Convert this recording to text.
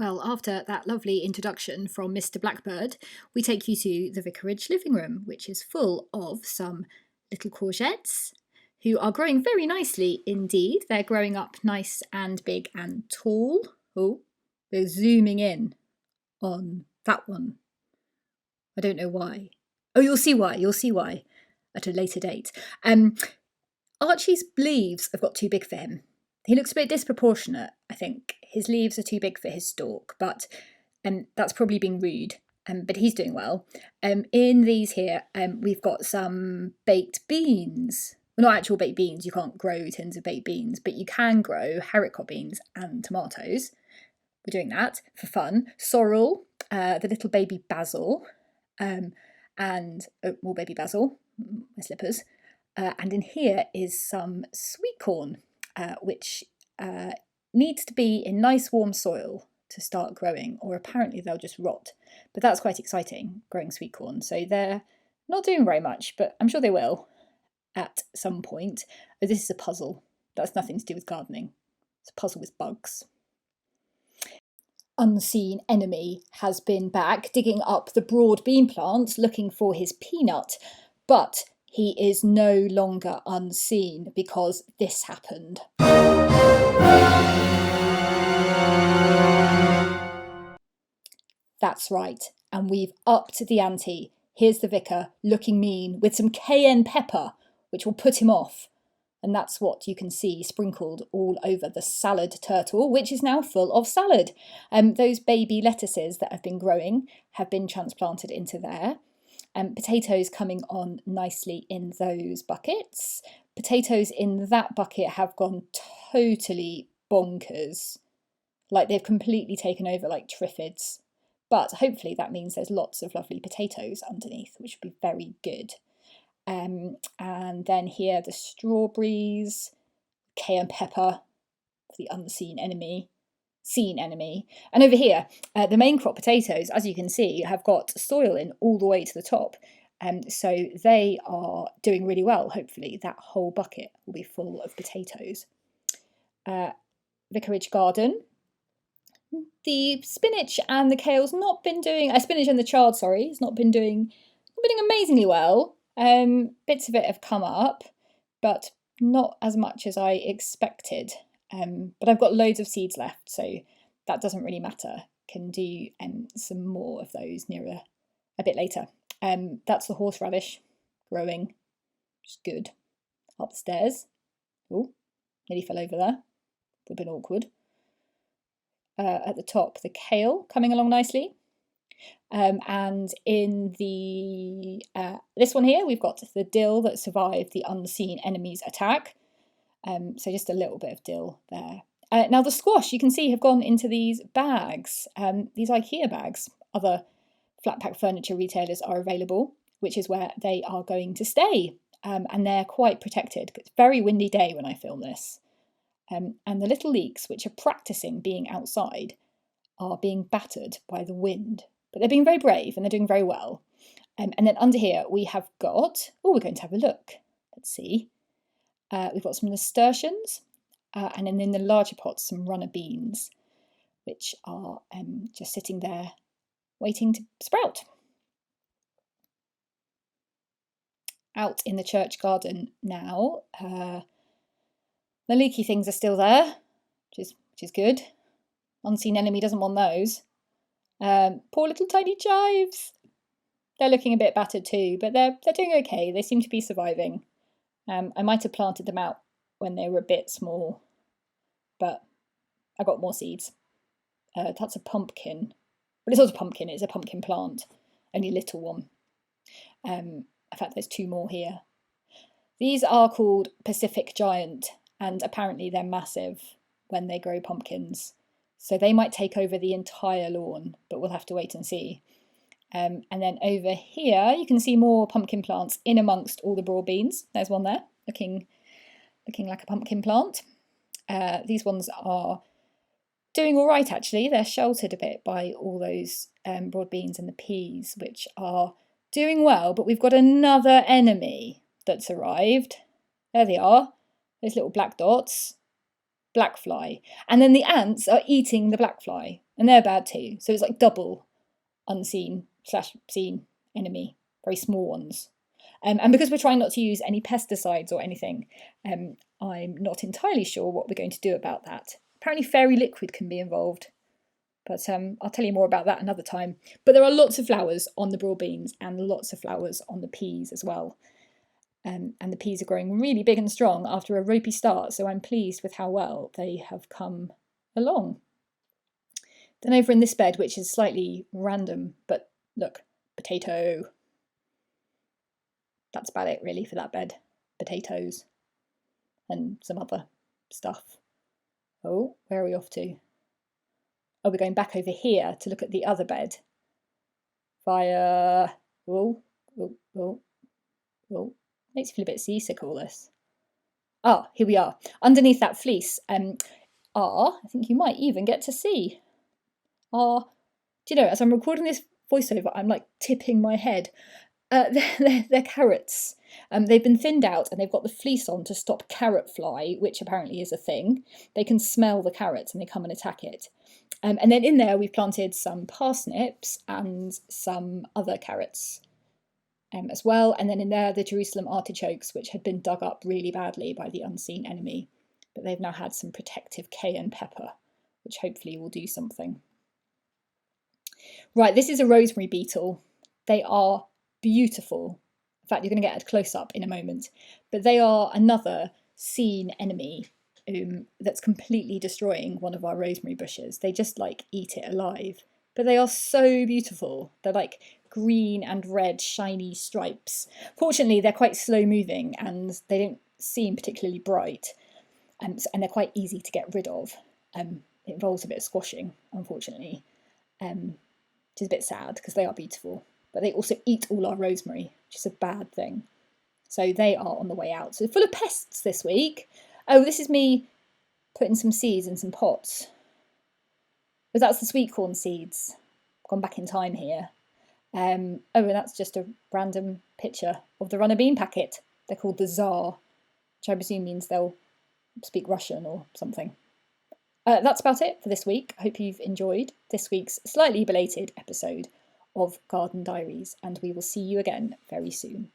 Well, after that lovely introduction from Mr Blackbird, we take you to the vicarage living room, which is full of some little courgettes who are growing very nicely indeed. They're growing up nice and big and tall. Oh, they're zooming in on that one. I don't know why. Oh, you'll see why. You'll see why at a later date. Archie's leaves have got too big for him. He looks a bit disproportionate, I think. His leaves are too big for his stalk, but that's probably being rude. But he's doing well. In these here, we've got some baked beans. Well, not actual baked beans. You can't grow tins of baked beans, but you can grow haricot beans and tomatoes. We're doing that for fun. Sorrel, the little baby basil, and more baby basil, my slippers. And in here is some sweet corn, which needs to be in nice warm soil to start growing, or apparently they'll just rot. But that's quite exciting, growing sweet corn. So they're not doing very much, but I'm sure they will at some point. Oh, this is a puzzle. That's nothing to do with gardening. It's a puzzle with bugs. Unseen enemy has been back, digging up the broad bean plants, looking for his peanut. But he is no longer unseen because this happened. That's right, and we've upped the ante. Here's the vicar, looking mean, with some cayenne pepper, which will put him off. And that's what you can see sprinkled all over the salad turtle, which is now full of salad. Those baby lettuces that have been growing have been transplanted into there. Potatoes coming on nicely in those buckets. Potatoes in that bucket have gone totally bonkers. Like they've completely taken over like triffids. But hopefully that means there's lots of lovely potatoes underneath, which would be very good. And then here the strawberries, cayenne pepper, the unseen enemy, seen enemy. And over here, the main crop potatoes, as you can see, have got soil in all the way to the top. So they are doing really well. Hopefully that whole bucket will be full of potatoes. Vicarage garden. The spinach and the kale's not been doing, spinach and the chard, sorry, it's not been doing amazingly well. Bits of it have come up, but not as much as I expected. But I've got loads of seeds left, so that doesn't really matter. Can do some more of those nearer a bit later. That's the horseradish growing, which is good. Up the stairs. Oh, nearly fell over there. Would have been awkward. At the top, the kale coming along nicely. And in the this one here, we've got the dill that survived the unseen enemy's attack. So just a little bit of dill there. Now the squash, you can see, have gone into these bags, these IKEA bags. Other flat pack furniture retailers are available, which is where they are going to stay. And they're quite protected. It's a very windy day when I film this. And the little leeks, which are practicing being outside, are being battered by the wind. But they're being very brave and they're doing very well. And then under here we have got, we're going to have a look. Let's see. We've got some nasturtiums, and then in the larger pots some runner beans, which are just sitting there waiting to sprout. Out in the church garden now, the leaky things are still there, which is good. Unseen enemy doesn't want those. Poor little tiny chives. They're looking a bit battered too, but they're doing okay. They seem to be surviving. I might have planted them out when they were a bit small, but I got more seeds. That's a pumpkin. But it's not a pumpkin, it's a pumpkin plant. Only a little one. In fact, there's two more here. These are called Pacific Giant, and apparently they're massive when they grow pumpkins. So they might take over the entire lawn, but we'll have to wait and see. And then over here, you can see more pumpkin plants in amongst all the broad beans. There's one there, looking like a pumpkin plant. These ones are doing all right, actually. They're sheltered a bit by all those broad beans and the peas, which are doing well. But we've got another enemy that's arrived. There they are, those little black dots. Black fly. And then the ants are eating the black fly. and they're bad too. So it's like double unseen / seen enemy, very small ones. And because we're trying not to use any pesticides or anything, I'm not entirely sure what we're going to do about that. Apparently fairy liquid can be involved, but I'll tell you more about that another time. But there are lots of flowers on the broad beans and lots of flowers on the peas as well. And the peas are growing really big and strong after a ropey start, so I'm pleased with how well they have come along. Then over in this bed, which is slightly random, but look, potato. That's about it really for that bed. Potatoes and some other stuff. Oh, where are we off to? Oh, we're going back over here to look at the other bed via... Oh. Makes you feel a bit seasick, all this. Ah, here we are. Underneath that fleece I think you might even get to see, do you know, as I'm recording this voiceover, I'm like tipping my head. They're carrots. They've been thinned out and they've got the fleece on to stop carrot fly, which apparently is a thing. They can smell the carrots and they come and attack it. And then in there we've planted some parsnips and some other carrots as well. And then in there the Jerusalem artichokes, which had been dug up really badly by the unseen enemy. But they've now had some protective cayenne pepper, which hopefully will do something. Right, this is a rosemary beetle. They are beautiful. In fact, you're going to get a close-up in a moment. But they are another seen enemy that's completely destroying one of our rosemary bushes. They just like eat it alive. But they are so beautiful. They're like green and red shiny stripes. Fortunately, they're quite slow moving and they don't seem particularly bright. And they're quite easy to get rid of. It involves a bit of squashing, unfortunately. Which is a bit sad because they are beautiful. But they also eat all our rosemary, which is a bad thing. So they are on the way out. So full of pests this week. Oh, this is me putting some seeds in some pots. But that's the sweet corn seeds. Gone back in time here. And that's just a random picture of the runner bean packet. They're called the Tsar, which I presume means they'll speak Russian or something. That's about it for this week. I hope you've enjoyed this week's slightly belated episode of Garden Diaries, and we will see you again very soon.